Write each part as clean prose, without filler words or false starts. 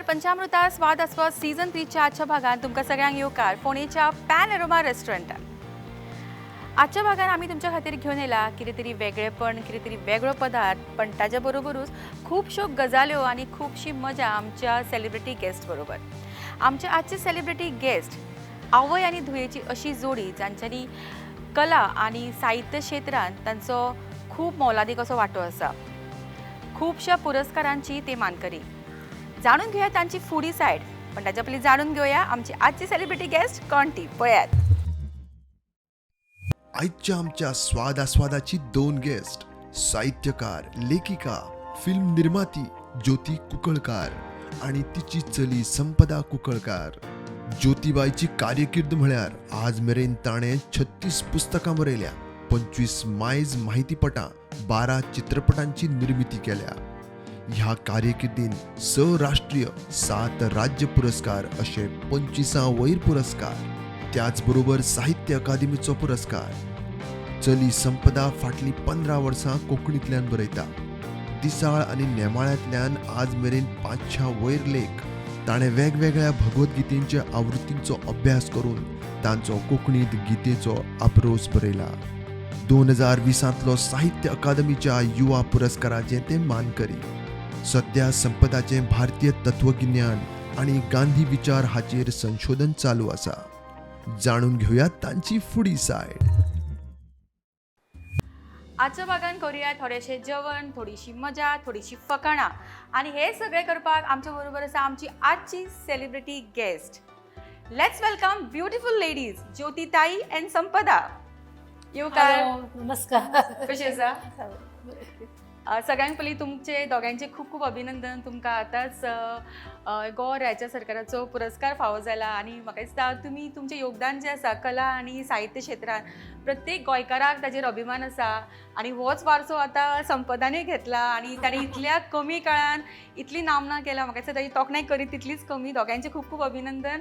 पंचामृता स्वाद आस्वाद सीझन 3च्या आजच्या भागात तुमकां सगळ्यांक येवकार फोणेच्या पॅनोरमा रेस्टॉरंटात. आजच्या भागात आम्ही तुमच्या खातीर घेवन येला कितें तरी वेगळेपण, कितें तरी वेगळो पदार्थ, पण ताज्या बरोबरूच खूबश्यो गजाल्यो आनी खूबशी मजा आमच्या सेलिब्रिटी गेस्ट बरोबर. आमचे आजचे सेलिब्रिटी गेस्ट आवय आनी धुयेची अशी जोडी जांच्यांनी कला आनी साहित्य क्षेत्रांत तांचो खूब मोलादीक असो वांटो आसा. खूबशा पुरस्कारांची ते मानकरी. जाणून घेऊया तांची फुडी सायड, पण ताच्या पयलीं जाणून घेऊया आमची आजची सेलिब्रिटी गेस्ट कोण ती पळयात. आजच्या आमच्या स्वाद आस्वादाची दोन गेस्ट, साहित्यकार, लेखिका, फिल्म निर्माती ज्योती कुकळकार आणि तिची चली संपदा कुकळकार. ज्योतिबाईची कारकीर्द म्हळ्यार आज मेरेन ताणें 36 पुस्तकां बरयल्या, 25 मायज माहितीपटां, 12 चित्रपटांची निर्मिती केल्या. ह्या कारकिर्दीन 6 राष्ट्रीय, 7 राज्य पुरस्कार असे 25 वयर पुरस्कार, त्याचबरोबर साहित्य अकादमीचो पुरस्कार. चली संपदा फाटली 15 वर्सां कोंकणींतल्यान बरयता. दिसाळ आनी नेमाळ्यांतल्यान आज मेरेन 500 वयर लेख ताणें वेगवेगळ्या भगवद्गीतेच्या आवृत्तींचो अभ्यास करून तांचो कोंकणींत गितेचो आप्रोस बरयला. 2020 साहित्य अकादमीच्या युवा पुरस्काराचे ते मानकरी. सध्या संपदाचे भारतीय तत्वगिन्यान आणि गांधी विचार हाचेर संशोधन चालू आसा. जाणून घेऊया तांची फुडी सायड. आजच्या भागान करूया थोडेशे जेवण, थोडीशी मजा, थोडीशी फकाणां, आणि हे सगळे करपाक आमच्या बरोबर आसा आमची आजची celebrity guest. Let's welcome beautiful ladies ज्योतिताई एंड संपदा. येवकार. नमस्कार. कशी आसा? सगळ्यांत पयलीं तुमचे दोगांचे खूब खूब अभिनंदन. तुमकां आतांच गोवा राज्य सरकाराचो पुरस्कार फावो जाला आनी म्हाका दिसता तुमी तुमचें योगदान जें आसा कला आनी साहित्य क्षेत्रांत प्रत्येक गोंयकाराक ताजेर अभिमान आसा. आनी होच वारसो आतां संपदानूय घेतला आनी ताणें इतल्या कमी काळान इतली नामना केल्या. म्हाका दिसता ताची तोखणाय करीत तितलीच कमी. दोगांचे खूब खूब अभिनंदन.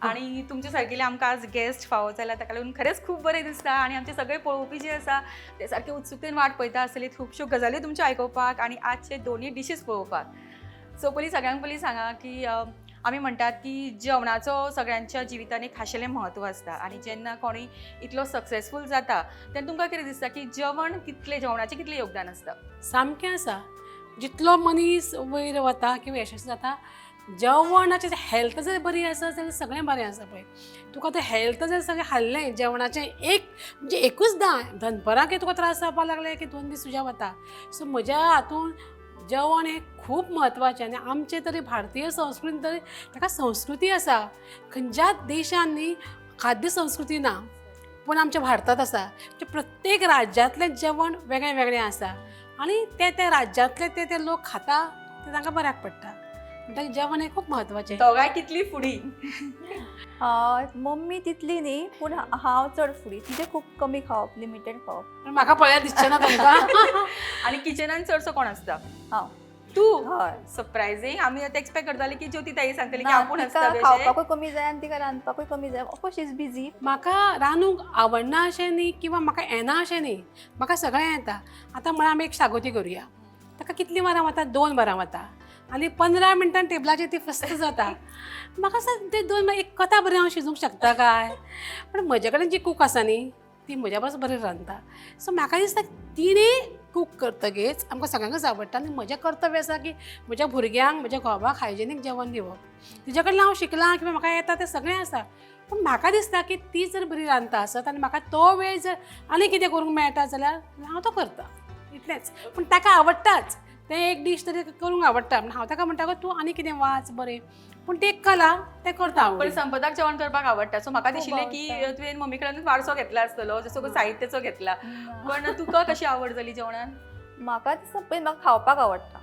आनी तुमचे सारकेले आमकां आज गेस्ट फावो जाला ताका लागून खरेंच खूब बरें दिसता. आनी आमचे सगळे पळोवपी जे आसा ते सारके उत्सुकतेन वाट पळयता आसतले खुबश्यो गजाली तुमचे आयकुपाक आनी आजचे दोनूय डिशीज पळोवपाक. सो पयलीं सगळ्यांक पयलीं सांगा की आमी म्हणटात की जेवणाचो सगळ्यांच्या जिवितान एक खाशेलें म्हत्व आसता. आनी जेन्ना कोणूय इतलो सक्सेसफूल जाता तेन्ना तुमकां कितें दिसता की जेवणाचें कितलें योगदान आसता? सामकें आसा. जितलो मनीस वयर वता किंवा यशस्वी जाता, जेवणाचें हेल्थ जर बरी आसा जाल्यार सगळें बरें आसा पळय. तुका तें हेल्थ जर सगळें हाडलें जेवणाचें म्हणजे एकूच दनपरांक तुका त्रास जावपाक लागले की 2 दीस तुज्या वता. सो म्हज्या हातून जेवण हें खूब म्हत्वाचें. आनी आमचे तरी भारतीय संस्कृतीन तरी ताका संस्कृती आसा. खंयच्याच देशान न्ही खाद्य संस्कृती ना, पूण आमच्या भारतांत आसा. म्हणजे प्रत्येक राज्यांतलें जेवण वेगळें वेगळें आसा आनी ते राज्यांतले ते लोक खाता ते तांकां बऱ्याक पडटा. म्हणटकीर जेवण हें खूब म्हत्वाचें. दोगांय कितली फुडी? मम्मी तितली न्ही, पूण हांव चड फुडी. तिचे खूब कमी खावप, लिमिटेड खावप. पण म्हाका पळयार दिसचें ना तुमकां. आनी किचनान चडसो कोण आसता? हांव. तूं? हय. सरप्रायझींग. आमी आतां एक्सपेक्ट करताली की ज्योतिताई सांगतली की ना, आपूण तिका आसता. खावपाकूय कमी जाय आनी तिका रांदपाकूय कमी जाय. Of course she is busy. म्हाका रांदूंक आवडना अशें न्ही किंवा म्हाका येना अशें न्ही. म्हाका सगळें येता. आतां म्हळ्यार आमी एक शागोती करुया. ताका कितलीं वरां वता? 2 वरां वता. आनी 15 मिनटान टेबलाचेर ती फस्त जाता. म्हाका ते 2 एक कथा बरें हांव शिजूंक शकता काय? पण म्हजे कडेन जी कूक आसा न्ही ती म्हज्या परस बरें रांदता. सो म्हाका दिसता तिणे कूक करतगीच आमकां सगळ्यांकच आवडटा. आनी म्हजें कर्तव्य आसा की म्हज्या भुरग्यांक म्हज्या घोवाक हायजेनीक जेवण दिवप. तिजे कडल्यान हांव शिकलां किंवा म्हाका येता तें सगळें आसा. पूण म्हाका दिसता की ती जर बरी रांदता आसत आनी म्हाका तो वेळ जर आनी कितें करूंक मेळटा जाल्यार हांव तो करतां. इतलेंच. पूण ताका आवडटाच. तें एक डीश तरी करूंक आवडटा. हांव ताका म्हणटा तूं आनी कितें वाच बरें. पूण ती एक कला तें करता हांव. पण संपदाक जेवण करपाक आवडटा. सो म्हाका खूब दिशिल्लें की आवडटा. तुवें मम्मी कडल्यानूच वारसो घेतला आसतलो, जसो साहित्याचो घेतला. पण तुका कशी आवड जाली जेवणान? म्हाका दिसता पळय म्हाका खावपाक आवडटा.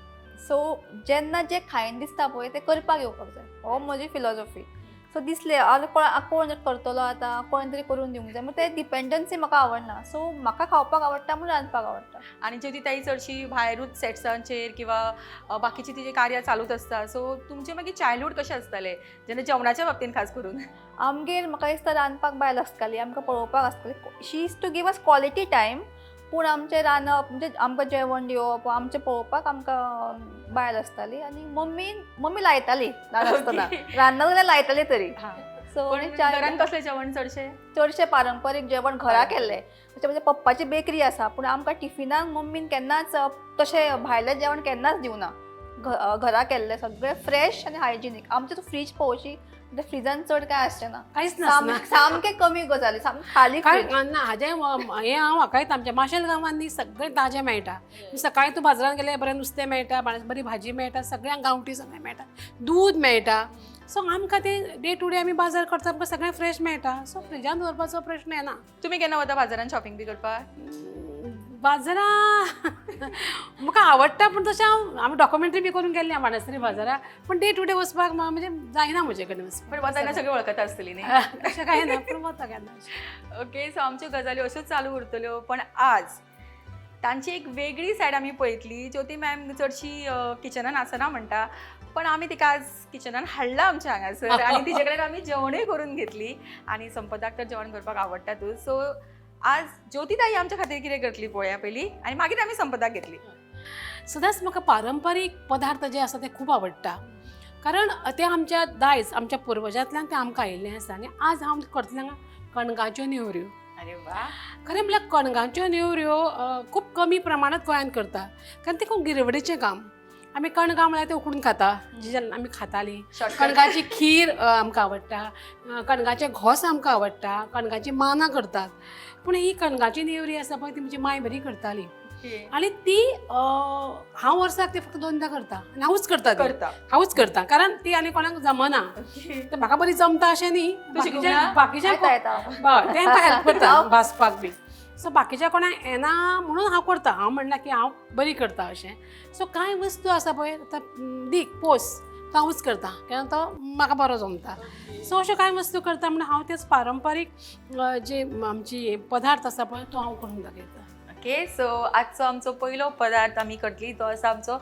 सो जेन्ना जें खायन दिसता पळय तें करपाक येवपाक जाय. हो म्हजी फिलॉसॉफी. सो दिसलें कोण जर करतलो आतां कोण तरी करून दिवंक जाय. ते डिपेंडन्सी म्हाका आवडना. सो म्हाका खावपाक आवडटा म्हणून रांदपाक आवडटा. आणि ज्योतिताई चडशी भायरूच सेट्सांचेर किंवा बाकीची तिजे कार्य चालूच आसता. सो तुमचें मागीर चायल्डहूड कशें आसतालें जेन्ना जेवणाच्या बाबतीन खास करून? आमगेर म्हाका दिसता रांदपाक बायल आसताली, आमकां पळोवपाक आसताली. She is to give us quality time. पूण आमचें रांदप म्हणजे आमकां जेवण दिवप आमचें पळोवपाक आमकां बायल आसताली आनी मम्मी लायताली ल्हान आसतना रांदना जाल्यार लायताली तरी. सो पण घरान कसलें जेवण चडशें पारंपारीक जेवण घरा केल्लें. तशें म्हणजे पप्पाची बेकरी आसा पूण आमकां टिफिनाक मम्मीन केन्नाच तशें भायलें जेवण केन्नाच दिवना. घरा केल्लें सगळें फ्रेश आनी हायजिनीक. आमचें तूं फ्रीज पळोवशी म्हणजे फ्रिजान चड काय आसचें ना. कांयच नासना. सामकें कमी गजाली सामकें खाली काय फ्रीज. ना हाजें हें हांव म्हाकायत आमच्या माशेल गांवांत न्ही सगळें ताजें मेळटा. सकाळी तूं बाजारांत गेल्यार बरें नुस्तें मेळटा, बरी भाजी मेळटा, सगळ्यांक गांवठी सगळें मेळटा, दूद मेळटा. सो आमकां तें डे टू डे आमी बाजार करता आमकां सगळें फ्रेश मेळटा. सो फ्रिजान दवरपाचो प्रश्न येना. तुम्ही केन्ना वता बाजारान शॉपिंग बी करपाक? बाजारा म्हाका आवडटा पूण तशें आमी डॉक्युमेंटरी बी करून गेल्ली बाणस्तारी बाजाराक. पूण डे टू डे वचपाक म्हणजे जायना म्हजे कडेन वचपाक. पण वताना सगळे वळखता आसतली न्ही? तशें कांय ना पूण वता केन्ना. ओके, सो आमच्यो गजाली अश्योच चालू उरतल्यो. पण आज तांची एक वेगळी सायड आमी पळयतली. ज्योती मॅम चडशी किचनान आसना म्हणटा, पण आमी तिका आज किचनान हाडला आमच्या हांगासर आनी तिचे कडेन आमी जेवणूय करून घेतली. आनी संपदाक तर जेवण करपाक आवडटातूच. सो आज ज्योती ताई आमच्या खातीर कितें करतली पळोवया पयलीं आनी मागीर आमी संपदाक घेतली. सदांच म्हाका पारंपारीक पदार्थ जे आसा ते खूब आवडटा. कारण ते आमच्या दायज आमच्या पुर्वजांतल्यान ते आमकां आयिल्लें आसा. आनी आज हांव करतलें हांगा कणगाच्यो नेवऱ्यो. अरे वा. खरें म्हळ्यार कणगाच्यो नेवऱ्यो खूब कमी प्रमाणांत गोंयांत करता. कारण ते खूब गिरवडीचें काम. आमी कणगां म्हळ्यार ते उकडून खाता, जेन्ना आमी खातालीं. कणगाची खीर आमकां आवडटा, कणगाचे घोस आमकां आवडटा, कणगाची मानां करतात. पूण ही कणगाची नेवरी आसा पळय ती म्हजी माय बरी करताली. आनी ती हांव वर्साक ती फक्त 2दां करता आनी हांवूच करता कारण ती आनी कोणाक जमना. तर म्हाका बरी जमता अशें न्ही, बाकीच्या तेंका हेल्प करता भाजपाक बी. सो बाकीच्या कोणाक येना म्हणून हांव करता. हांव म्हणना की हांव बरी करता अशें. सो कांय वस्तू आसा पळय आतां दीक पोस तो हांवूच करता कारण तो म्हाका बरो जमता. सो अश्यो कांय वस्तू करता म्हणून हांव तेच पारंपारीक जे आमची पदार्थ आसा पळय तो हांव करून दाखयता. ओके, सो आजचो आमचो पयलो पदार्थ आमी करतली तो आसा आमचो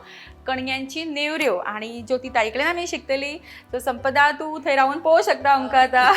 कणग्यांची नेवऱ्यो. आनी ज्योती ताई कडेन आमी शिकतली. सो संपदा तूं थंय रावन पळोवंक शकता आमकां आतां.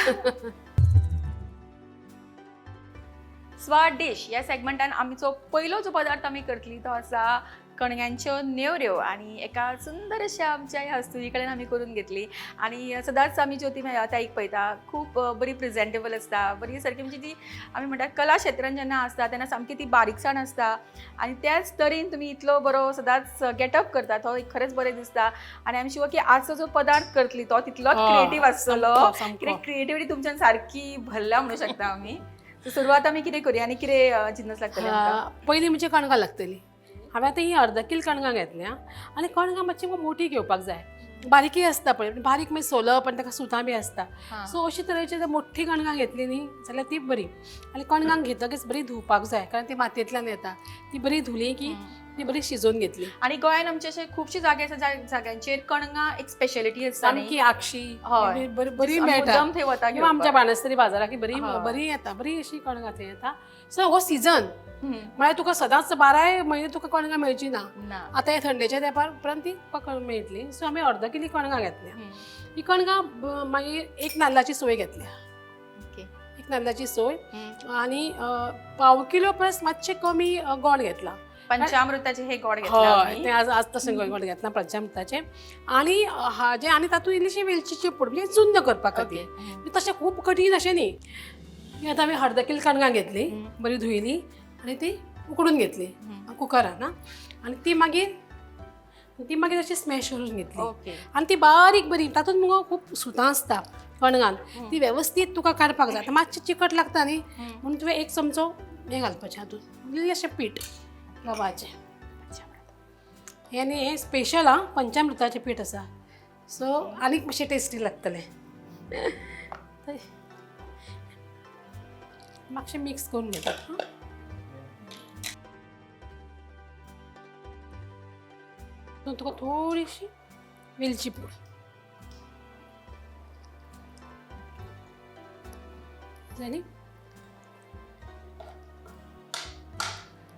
स्वाद डिश ह्या सेगमेंटान आमचो पयलो जो पदार्थ आमी करतली तो आसा कणग्यांच्यो नेवऱ्यो. आनी एका सुंदर अशा आमच्या ह्या हस्तुरी कडेन आमी करून घेतली. आनी सदांच आमी ज्योती ताईक पळयता खूब बरी प्रेजेंटेबल आसता, बरी सारकी म्हणजे ती आमी म्हणटात कला क्षेत्रान जेन्ना आसता तेन्ना सामकी ती बारीकसाण आसता. आनी त्याच तरेन तुमी इतलो बरो सदांच गेटअप करता तो एक खरेंच बरें दिसता. आनी आय एम शुअर की आजचो जो पदार्थ करतली तो तितलोच क्रिएटीव आसतलो. कित्याक क्रिएटिविटी तुमच्यान सारकी भरल्या म्हणूं शकता आमी. सो सुरवात आमी कितें करुया आनी कितें जिनस लागतले आमकां? पयलीं म्हणजे कणगां लागतली. हांवें आतां ही अर्द कील कणगां घेतल्या आनी कणगां मातशी मोठी घेवपाक जाय. बारीकय आसता पळय बारीक मागीर सोलप आनी ताका सुतां बी आसता. सो अशे तरेची जर मोठी कणगां घेतली न्ही जाल्यार ती बरी. आनी कणगांक घेतकच बरी धुवपाक जाय कारण ती मातयेंतल्यान येता. ती बरी धुली की ती बरी शिजोवन घेतली. आनी गोंयान आमचे अशे खुबशे जागे आसा ज्या जाग्यांचेर कणगां एक स्पेशलिटी आसता सामकी आक्षी बरी मेळटा. थंय वता किंवा आमच्या बाणस्तारी बाजाराक बरी येता, बरी अशी कणगां थंय येता. सो हो सिजन म्हळ्यार तुका सदांच 12 म्हयने तुका कणगां मेळची ना. आतां हे थंडेच्या तेंपार उपरांत ती मेळटली. सो आमी अर्द किली कणगां घेतल्या. ही कणगां मागीर एक नाल्लाची सोय घेतल्या. एक नाल्लाची सोय आनी 1/2 किलो प्लस मातशें कमी गोड घेतला. पंचामृताचे हे गोड घेतले. ते आज तशें गोड घेतला पंचामृताचे. आनी हाजे आनी तातूंत इल्लीशी वेलचीची पूड म्हणजे चुन्न करपा खातीर. तशें खूब कठीण अशें न्ही. आतां आमी अर्द किल कणगां घेतली, बरी धुयली आनी ती उकडून घेतली कुकरान. आनी ती मागीर अशी स्मॅश करून घेतली. आनी ती बारीक बरी तातूंत मुगो खूब सुतां आसता कणगान. ती वेवस्थीत तुका काडपाक जाय. आतां मातशें चिकट लागता न्ही म्हणून तुवें 1 चमचो हें घालपाचें हातूंत इल्लेशें पीठ गव्हाचें. हे स्पेशल पंचामृताचें पीठ आसा. सो आनीक मातशें टेस्टी लागतलें. मातशें मिक्स करून घेतात. तुका थोडीशी वेलची पूड जाली.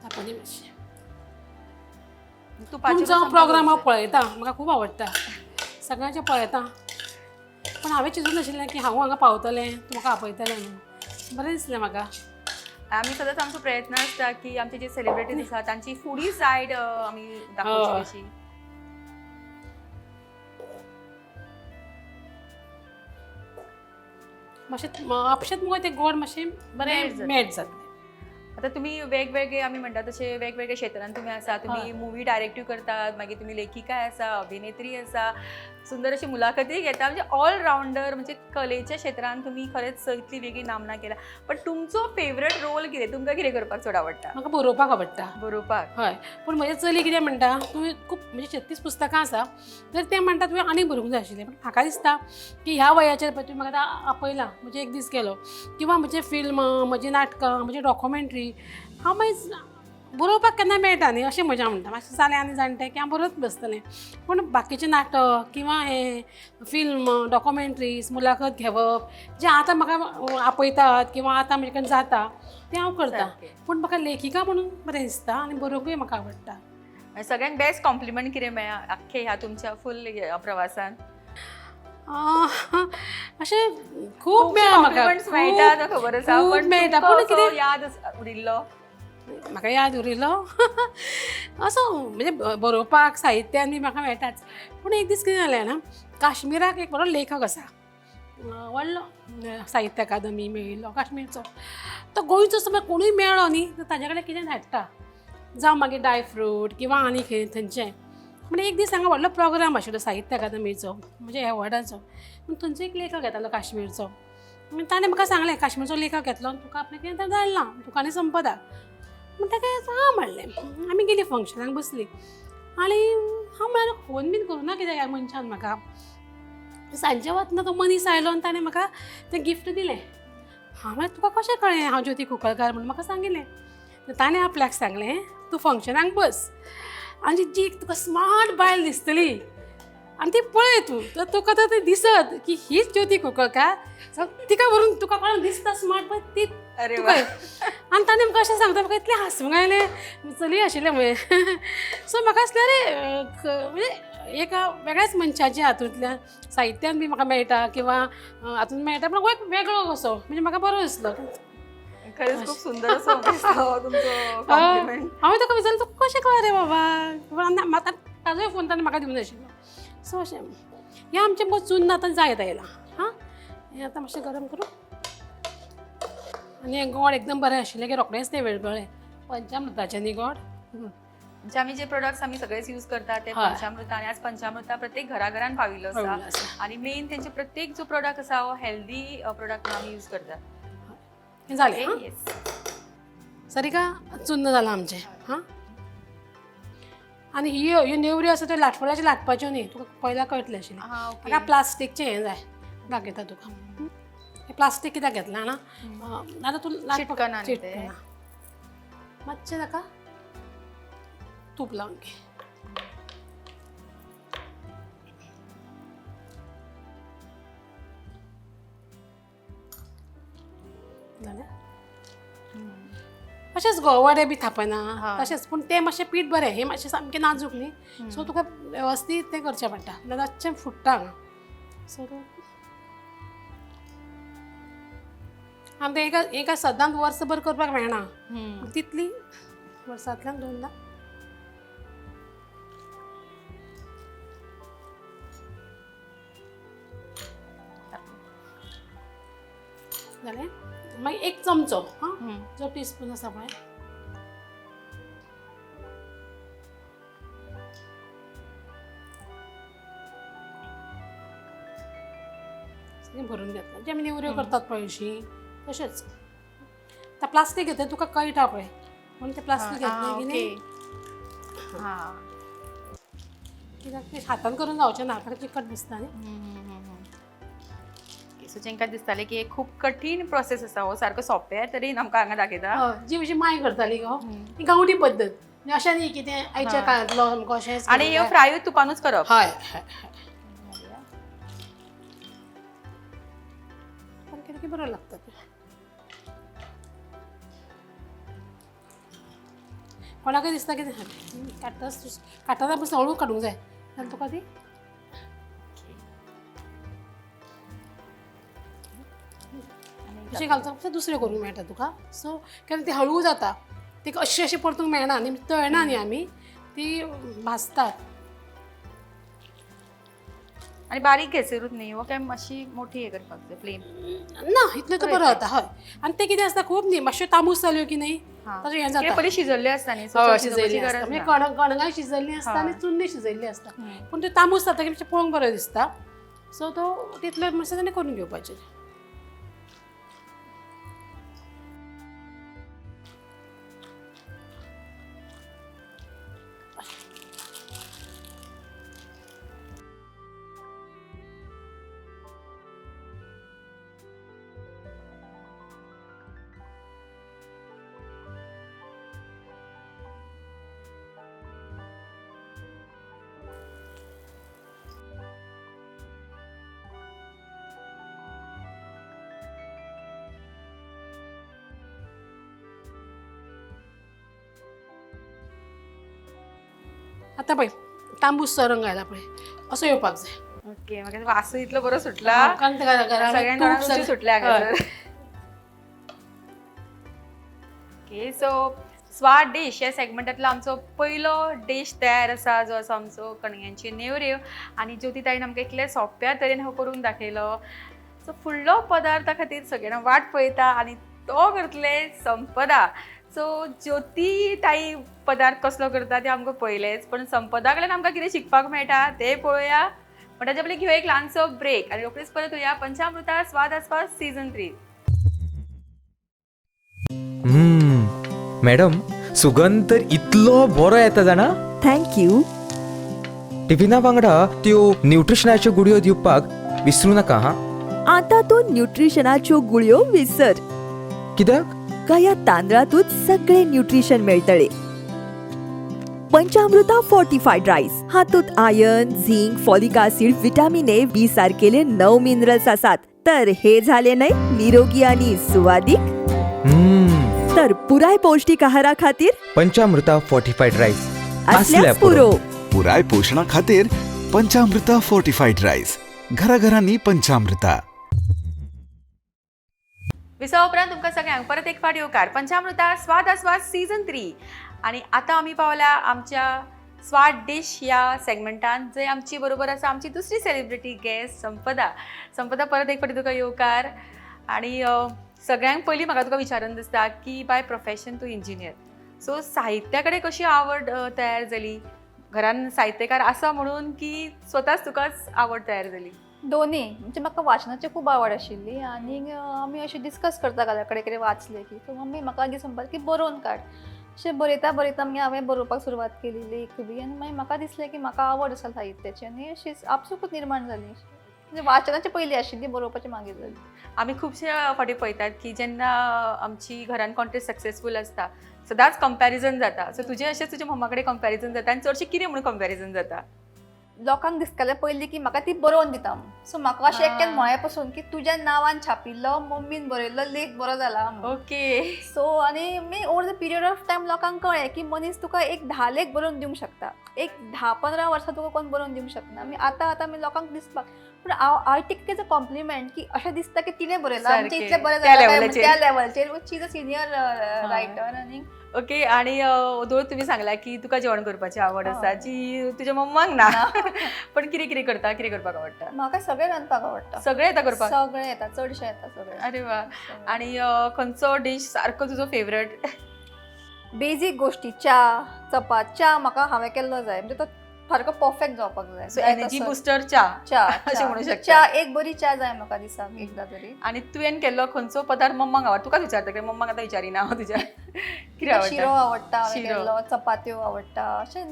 तापणी मातशें तुमचो प्रोग्राम हांव पळयता. म्हाका खूब आवडटा, सगळ्यांचें पळयता. पण हांवें चिंतून नाशिल्लें की हांव हांगा पावतलें म्हाका आपयतलें म्हणून. बरें दिसलें म्हाका. आम्ही सतत आमचो प्रयत्न असता की आमचे जे सेलिब्रिटीज आसा तांची फुडी सायड आमी दाखोवची हय. अशी. मातशें आपशेंच मुगो तें गोड मातशें बरें मेळट जाता. मेळट जातलें. आता तुम्ही वेगवेगळे आम्ही म्हणतात तसे वेगवेगळे क्षेत्रांत तुम्ही आसा, तुम्ही हय. मुवी डायरेक्टिव्ह करतात, मागीर तुम्ही लेखिका आसा, अभिनेत्री आसा, सुंदर अशी मुलाखती घेता, म्हणजे ऑलराऊंडर, म्हणजे कलेच्या क्षेत्रांत तुम्ही खरेंच इतली वेगळी नामना केला. पण तुमचो फेवरेट रोल कितें, तुमकां कितें करपाक चड आवडटा? म्हाका बरोवपाक आवडटा. बरोवपाक. हय, पूण म्हजें चली कितें म्हणटा, तुवें खूब म्हणजे 36 पुस्तकां आसा, तर तें म्हणटा तुवें आनी बरोवंक जाय आशिल्लें. पण म्हाका दिसता की ह्या वयाचेर पळय तुवें म्हाका आतां आपयलां, म्हणजे एक दीस केलो, किंवा म्हजें फिल्म, म्हजीं नाटकां, म्हजी डॉक्युमेंटरी, हांव मागीर बरोवपाक केन्ना मेळटा न्ही अशें म्हजें म्हणटा. मातशें जालें आनी जाणटें की हांव बरोवच बसतलें. पूण बाकीचें नाटक किंवा हे फिल्म, डॉक्युमेंटरीज, मुलाखत घेवप, जें आतां म्हाका आपयतात किंवा आतां म्हजे कडेन जाता तें हांव करतां. सारकें. पूण म्हाका लेखिका म्हणून बरें दिसता आनी बरोवपूय म्हाका आवडटा. आनी सगळ्यात बेस्ट कॉम्प्लिमेंट कितें मेळ्ळा आख्खे ह्या तुमच्या फूल प्रवासान? अशें खूब मेळ्ळा म्हाका. कॉम्प्लिमेंट्स मेळटा तो खबर आसा, खूब पण मेळटा. तुमकां पूण असो कितें याद उरिल्लो? म्हाका याद उरिल्लो असो म्हणजे बरोवपाक साहित्यान बी म्हाका मेळटाच. पूण एक दीस कितें जालें ना, काश्मीराक एक बरो लेखक आसा, व्हडलो साहित्य अकादमी मेळिल्लो काश्मीरचो. तो गोंयचो समज कोणूय मेळ्ळो न्ही तर ताजे कडेन कितें धाडटा, जावं मागीर ड्राय फ्रूट किंवा आनी खंय थंयचें. पूण एक दीस हांगा व्हडलो प्रोग्राम आशिल्लो साहित्य अकादमीचो, म्हणजे एवॉर्डाचो. पूण थंयचो एक लेखक येतालो काश्मीरचो. आनी ताणें म्हाका सांगलें काश्मीरचो लेखक येतलो आनी तुका आपणें कितें धाडलां, तुका आनी संपदा. पूण ताका हां म्हणलें. आमी गेलीं फंक्शनाक बसलीं आनी हांव म्हळ्यार फोन बीन करूं ना कित्याक ह्या मनशान म्हाका. सांजचे वतना तो मनीस आयलो आनी ताणें म्हाका तें गिफ्ट दिलें. हांव म्हळें तुका कशें कळ्ळें हांव ज्योती कुंकळकार म्हणून म्हाका सांगिल्लें. ताणें आपल्याक सांगलें तूं फंक्शनाक बस आनी जी तुका स्मार्ट बायल दिसतली आनी ती पळय तूं, तर तुका तर तें दिसत की हीच ज्योती कुंकळकार. तिका व्हरून तुका कोणाक दिसता स्मार्ट पळय ती अरे तुका. वा. आनी ताणें म्हाका अशें सांगता म्हाका इतलें हांसूंक आयलें. चली आशिल्लें मये. सो म्हाका आसलें अरे म्हणजे एका वेगळ्याच मनशाच्या हातूंतल्यान साहित्यान बी म्हाका मेळटा किंवा हातूंत मेळटा, पूण एक वेगळो कसो म्हणजे म्हाका बरो दिसलो. खरेंच खूप सुंदर असो दिसतो तुमचो कॉम्प्लिमेंट. हांवें ताका विचारलें तुका कशें कळ्ळें रे बाबा, म्हाका ताजोय फोन ताणें म्हाका दिवंक नाशिल्लो. सो अशें हें आमचें मग चून आतां जायत आयलां. हां, हें आतां मातशें गरम करूं. आनी हें गोड एकदम बरें आशिल्लें की रोखडेंच तें वेळबळ्ळें. पंचामृताचें न्ही गोड. म्हणजे आमी जे प्रोडक्ट्स आमी सगळेच यूज करतात ते हय. पंचामृता, आणि आज पंचामृता प्रत्येक घराघरान पाविल्लो आसा. आणि मेन तेंचे प्रत्येक जो प्रोडक्ट आसा हो हेल्दी प्रोडक्ट आमी यूज करतात. हें जालें. हां, येस. सारिका चुन्न जालां आमचें. हां, आनी ह्यो नेवऱ्यो आसा त्यो लाटफळाच्यो लाटपाच्यो न्ही, तुका पयला कळटलें आशिल्लें. हां, ओके. म्हाका प्लास्टीकचें हें जाय, दाखयता तुका. हें प्लास्टीक कित्याक घेतलां जाणा, आतां तूं चिटकना न्ही तें. चिटकना. मातशें ताका तूप लावन घे. जालें. अशेंच गो वडे बी थापयना हां. तशेंच, पूण तें मातशें पीठ बरें, हें मातशें सामकें नाजूक न्ही. सो तुका वेवस्थीत तें करचें पडटा, नाजाल्यार अच्छें फुट्टा हांगा. सो आमकां एका सदांच वर्सभर करपाक मेळना, तितली वर्सांतल्यान 2दा. जालें. मागीर एक चमचो, हां, जो टीस्पून आसा पळय, भरून घेतला. जे आमी नेवऱ्यो करतात पळय अशी तशेंच. आतां प्लास्टीक घेतलें तुका कळटा पळय, म्हणून तें प्लास्टीक घेतलें की न्ही, कित्याक तें हातान करून जावचें ना, ताका चिकट दिसता न्ही. सो जेंकां दिसतालें की खूब कठीण प्रोसेस आसा हो सारको सोंप्या तरेन आमकां हांगा दाखयता. जी अशी माय करताली गो, ती गांवठी पद्दत. म्हणजे अशें न्ही की तें आयच्या काळांतलो आमकां अशेंच. आणि ह्यो फ्रायूय तुपानूच करप. हय हय. सारकें बरो लागता तें. कोणाकय दिसता की काडटा पासून हळू काडूंक जाय, जाल्यार तुका ती अशें घालता दुसरें करूंक मेळटा तुका. सो केन्ना ती हळू जाता, ती अशी परतूंक मेळना न्ही, तळना न्ही आमी, ती भाजतात. आणि बारीक गॅसीरूच न्ही वो काय मातशी मोठी हे करपाक जाय फ्लेम. ना इतलें तो बरो जाता. हय. आनी ते कितें आसता खूब न्ही, मातश्यो तामूस जाल्यो की न्ही ताजें हें जाता. पयलीं शिजल्ले आसता न्ही, सो हय चड शिजयल्ली शिजोवपाची आसता, गरज म्हणजे ना. कणगां शिजल्लीं आसता आनी हय. चुन्नी शिजयल्ली आसता. हम्म. पूण त्यो तामूस जाता की मातशें पळोवंक बरो दिसता. सो तो तितले मातशें ताणें करून घेवपाचें. आतां पळय तांबूसचो रंग आयला पळय, असो येवपाक जाय. ओके, म्हाका वास इतलो बरो सुटला. कारण ते घरा सगळ्यांक तोंडांत उंची सुटल्या हांगासर. ओके, सो स्वाद डिश ह्या सेगमेंटांतलो आमचो पयलो डिश तयार आसा, जो आसा आमचो कणग्यांची नेवऱ्यो. आनी ज्योतिताईन आमकां इतले सोंप्या तरेन हो करून दाखयलो. सो फुडलो पदार्था खातीर सगळे जाण वाट पळयता आनी तो करतले संपदा. सो ज्योती ताई पदार्थ कसलो करता ते आमकां पळयलेच, पण संपदा कडल्यान आमकां कितें शिकपाक मेळटा ते पळोवया. पण ताचे पयलीं घेवया एक ल्हानसो ब्रेक आनी रोखडीच परत येवया पंचामृता स्वाद आस्वाद सीझन 3. मॅडम, सुगंध तर इतलो बरो येता जाणा. थँक्यू. टिफिना वांगडा त्यो न्यूट्रिशनाच्यो गुडयो दिवपाक विसरूं नाका हा. आता तो न्यूट्रिशनाच्यो गुळयो विसर. कित्याक? का या तांदळातूच सगळे न्यूट्रिशन मेळटले. पंचामृता फोर्टिफाईड राईस हातूंत iron, zinc, folic acid, vitamin A, B सारकेले 9 मिनरल्स आसात. तर हे झाले नाही निरोगी आणि सुवादीक, तर पुराय पौष्टिक आहारा खातीर पंचामृता फोर्टिफाईड राईस असल्यास पुरो. पुराय पोषणा खातीर पंचामृता फोर्टिफाईड राईस. घराघरांनी पंचामृता. विसा उपरांत तुमकां सगळ्यांक परत एक फावट येवकार पंचामृता स्वाद आस्वाद सीझन 3. आनी आतां आमी पावल्या आमच्या स्वाद डिश ह्या सेगमेंटान, जंय आमची बरोबर आसा आमची दुसरी सेलिब्रिटी गेस्ट संपदा. संपदा, परत एक फावटी तुका येवकार. आनी सगळ्यांक पयलीं म्हाका तुका विचारून दिसता की बाय प्रोफेशन तूं इंजिनियर, सो साहित्या कडेन कशी आवड तयार जाली? घरान साहित्यकार आसा म्हणून की स्वताच तुकाच आवड तयार जाली? दोन्ही. म्हणजे म्हाका वाचनाची खूब आवड आशिल्ली आनी आमी अशें डिस्कस करता घरा कडेन कितें वाचलें की सो मम्मी म्हाका लागीं सांगपाक की बरोवन काड. अशें बरयता मागीर हांवें बरोवपाक सुरवात केली लेख बी. आनी मागीर म्हाका दिसलें की म्हाका आवड आसा साहित्याची आनी अशी आपसूकच निर्माण जाली. म्हणजे वाचनाची पयलीं आशिल्ली, बरोवपाची मागीर जाली. आमी खुबशे फावटी पळयतात की जेन्ना आमची घरान कॉन्टेस्ट सक्सेसफूल आसता सदांच कंपॅरिजन जाता. सो तुजें अशेंच तुज्या मम्मा कडेन कंपॅरिजन जाता आनी चडशें कितें म्हणून कंपॅरिजन जाता? लोकांक दिसतालें पयलीं की म्हाका ती बरोवन दिता म्हणून. सो म्हाका अशें एकट्यान म्हळ्या पासून की तुज्या नांवान छापिल्लो मम्मीन बरयल्लो लेख बरो जाला म्हणून. ओके. सो आनी मागीर over the period of time लोकांक कळ्ळें की मनीस तुका एक 10 लेख बरोवन दिवंक शकता, एक 10-15 वर्सां तुका कोण बरोवन दिवंक शकना. आमी आतां लोकांक दिसपाक, पूण हांव टेक एज अ कॉम्प्लिमेंट की अशें दिसता की तिणें बरयलां आमचें इतलें बरें त्या जालां लेवलाचेर. त्या लेवलचेर. शी इज अ सिनियर रायटर. आनी ओके. आणि दोळ तुमी सांगला की तुका जेवण करपाची आवड आसा जी तुज्या मम्माक ना. पण कितें करपाक आवडटा? म्हाका सगळें रांदपाक आवडटा. सगळें येता करपाक? सगळें येता, चडशें येता सगळें. अरे वा. आणि खंयचो डिश सारको तुजो फेवरेट? बेजीक गोश्टी, च्या, चपात. च्या म्हाका हांवें केल्लो जाय, म्हणजे तो सारको परफेक्ट जावपाक जाय. सो एनर्जी बुस्टर च्या अशें म्हणू शकता. च्या एक बरी च्या जाय म्हाका दिसाक एकदां तरी. आणि तुवें केल्लो खंयचो पदार्थ मम्माक आवडटा? तुकाच विचारता की मम्माक आतां विचारिना हांव तुज्या. कितें शिरो आवडटा? आवडटा हांवें शिरो. केल्लो, चपात्यो आवडटा, अशें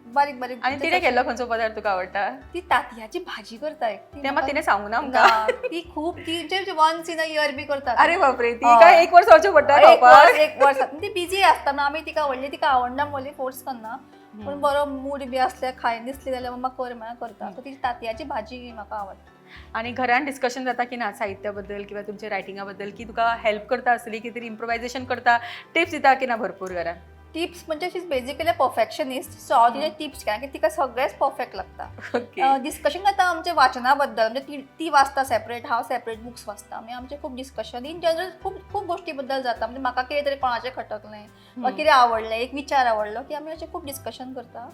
बारीक बारीक. आणि तिणें केल्लो खंयचो पदार्थ तुका आवडटा? ती तांतयाची भाजी करता एक. तें मात तिणें सांगूं ना आमकां. ती खूब ती वन्स इन अ इयर बी करता. अरे बापरे, ती काय एक वर्स वचचें पडटा खावपाक? एक वर्स. ती बिजी आसता न्हू, आमी तिका आवडली, तिका आवडना म्हणली फोर्स करना. पूण बरो मूड बी आसल्यार खाय दिसली जाल्यार मम्मा कर म्हळ्यार करता. सो ती तांतयाची भाजी म्हाका आवडटा. आणि घरान डिस्कशन जाता की ना साहित्या बद्दल किंवा तुमच्या रायटिंगा बद्दल, की तुका हेल्प करता आसली, की तरी इम्प्रोवायझेशन करता, टिप्स दिता की ना भरपूर घरान? टिप्स म्हणजे शी इज बेजिकली परफेक्शनिस्ट, सो हांव तिचे टिप्स कारण की तिका सगळेंच परफेक्ट लागता. ओके डिस्कशन जाता आमचे वाचना बद्दल, म्हणजे ती वाचता सेपरेट, हांव सेपरेट बुक्स वाचता. आमी आमचे खूप डिस्कशन इन जनरल खूप गोष्टी बद्दल जाता. म्हणजे म्हाका कितें तरी कोणाचें खटकलें वा कितें आवडलें, एक विचार आवडलो की आमी अशें खूप डिस्कशन करता.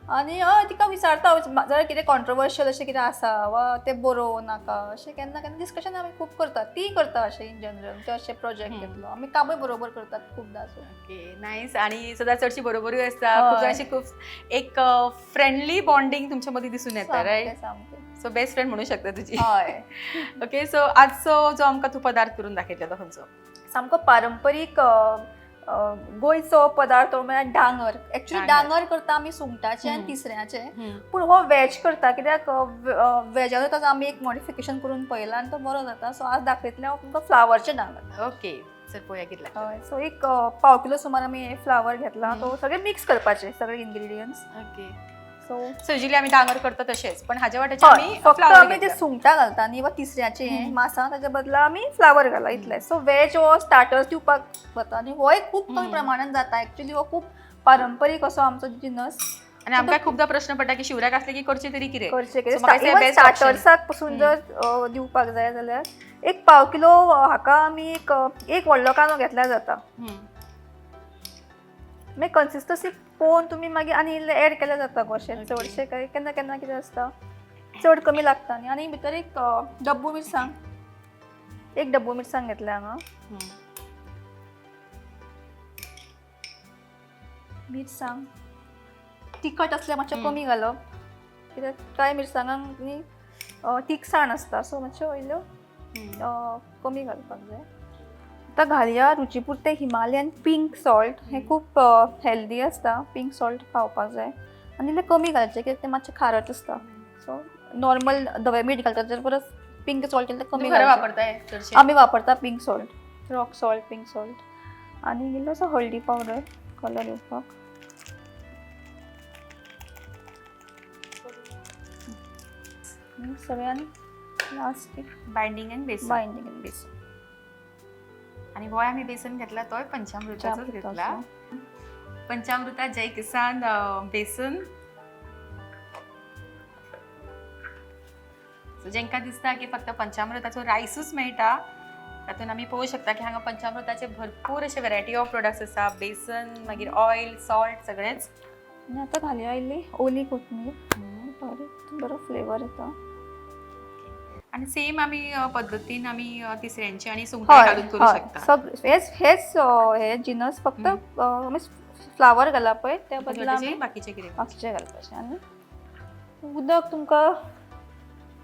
आनी तिका विचारता हांव जर कितें कॉन्ट्रोवर्शियल अशें कितें आसा वा तें बरोवं नाका अशें केन्ना केन्ना डिस्कशन आमी खूप करता. ती करता अशें इन जनरल, म्हणजे अशें प्रोजेक्ट घेतलो आमी कामूय बरोबर करतात खूपदां. So okay nice. आणि सदां चडशी बरोबरूय आसता, हय. खूब जाणांची खूप एक फ्रेंडली बॉन्डिंग तुमच्या मध्ये दिसून येता, रायट? सामकें सो बेस्ट फ्रेंड म्हणू शकता तुझी. हय. ओके, सो आजचो जो आमकां तूं पदार्थ करून दाखयतलो तो खंयचो? सामको पारंपरीक गोंयचो पदार्थ म्हळ्यार डांगर. एक्चुली डांगर. डांगर करता आमी सुंगटाचे आनी हम्म. तिसऱ्याचे, पूण हो वेज करता कित्याक वेजानूच आमी एक मॉडिफिकेशन करून पळयलां आनी तो बरो जाता. सो आज दाखयतलें हांव तुमकां फ्लावरचे डांगर. ओके, सर पळोवया कितले लागता. हय, सो एक पाव किलो सुमार आमी फ्लावर घेतला. तो सगळे मिक्स करपाचे सगळे ingredients. Okay, so so usually आमी डांगर करता तशेंच, पण हाज्या वाट्याचे हय, आमी फक्त फ्लावर आमी ते सुंगटां घालता न्ही वा तिसऱ्याचे मासा, ताच्या बदला आमी फ्लावर घाला इतले. सो वेज हो स्टार्टर्स दिवपाक वता आनी हो एक खूप कमी प्रमाणात जाता. एक्चुली हो खूप पारंपरीक असो आमचो जिनस. आणि आमकां खूपदां प्रश्न पडटा की शिवराक आसले की करचे तरी कितें? करचे So म्हाका दिसता best option. स्टार्टर्साक पासून जर दिवपाक जाय जाल्यार एक पाव किलो हाका आमी एक व्हडलो कांदो घेतल्यार जाता. मागीर कन्सिस्टन्सी पळोवन तुमी मागीर आनी इल्लें एड केल्यार जाता. अशें चडशें काय केन्ना केन्ना कितें आसता चड कमी लागता न्ही. आनी भितर एक डब्बू मिरसांग घेतल्या हांगा. मिरसांग तिखट असल्यार मातशें कमी घालप, कित्याक कांय मिरसांगांक न्ही तिखसाण आसता. सो मातश्यो इल्ल्यो कमी घालपाक जाय. आतां घालया रुचीपुरते हिमालयन पिंक सॉल्ट. हें खूब हेल्दी आसता. पिंक सॉल्ट खावपाक जाय आनी इल्लें कमी घालचें कित्याक तें मातशें खारट आसता. सो नॉर्मल धवे मीठ घालता ताचे परस पिंक सॉल्ट इल्लें कमी खरें घालचें. वापरताय चडशें? आमी वापरता pink salt, rock salt, pink salt आनी इल्लोसो हळदी पावडर कलर येवपाक. सगळ्यान लास्ट बायंडींग एंड बेसन. बायंडींग एंड बेसन. आणि हो आमी बेसन घेतला तोय पंचामृताचोच घेतला. पंचामृता जय किसान बेसन. सो जेंकां दिसता की फक्त पंचामृताचो रायसूच मेळटा, तातूंत आमी पळोवंक शकता की हांगा पंचामृताचे भरपूर अशे व्हरायटी ऑफ प्रोडक्ट्स आसा. बेसन, मागीर ऑयल, सॉल्ट सगळेंच. आनी आतां घालया इल्ली ओली कोथमीर. बरो फ्लेवर येता. आणि सेम आमी पद्दतीन आमी तिसऱ्यांची आणि सुंगटां घालून करू शकता. हेच हे जिनस फक्त फ्लावर घाला पळय त्या बदला आमी बाकीचे कितें बाकीचे घालपाचे. आनी उदक तुमकां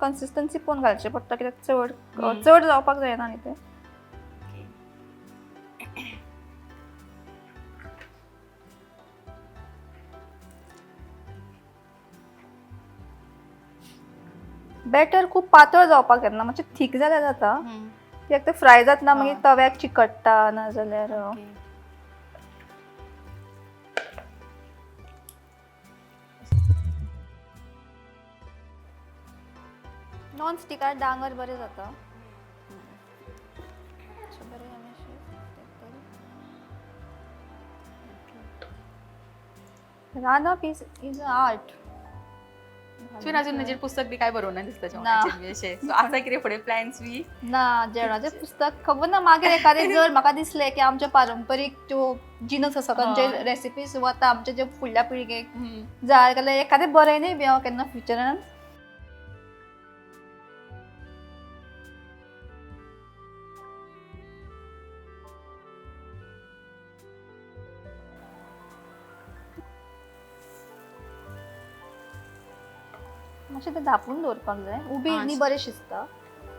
कन्सिस्टन्सी पळोवन घालचें पडटा कित्याक चड जावपाक जायना न्ही तें. बॅटर खूप पातळ जावपाक येना, मातशें थीक जाल्यार जाता कित्याक तें फ्राय जातना मागीर तव्याक चिकटता नाजाल्यार. नॉन स्टिकार डांगर बरें जाता. रांदप इज आर्ट. तुवें अजून म्हणजे पुस्तक बी काय बरोवना दिसता ना. जेवणाचेर बी अशें. सो आसा कितें फुडें प्लॅन्स बी? ना, जेवणाचें पुस्तक खबर ना. मागीर एखादें जर म्हाका दिसलें की आमचे पारंपरीक ज्यो जिनस आसा तांचे रेसिपीज वता आमचे जे फुडल्या पिळगेक जाय जाल्यार एखादें बरयनय बी हांव केन्ना फ्युचरान. मातशें तें धापून दवरपाक जाय. उबी न्ही बरें शिजता.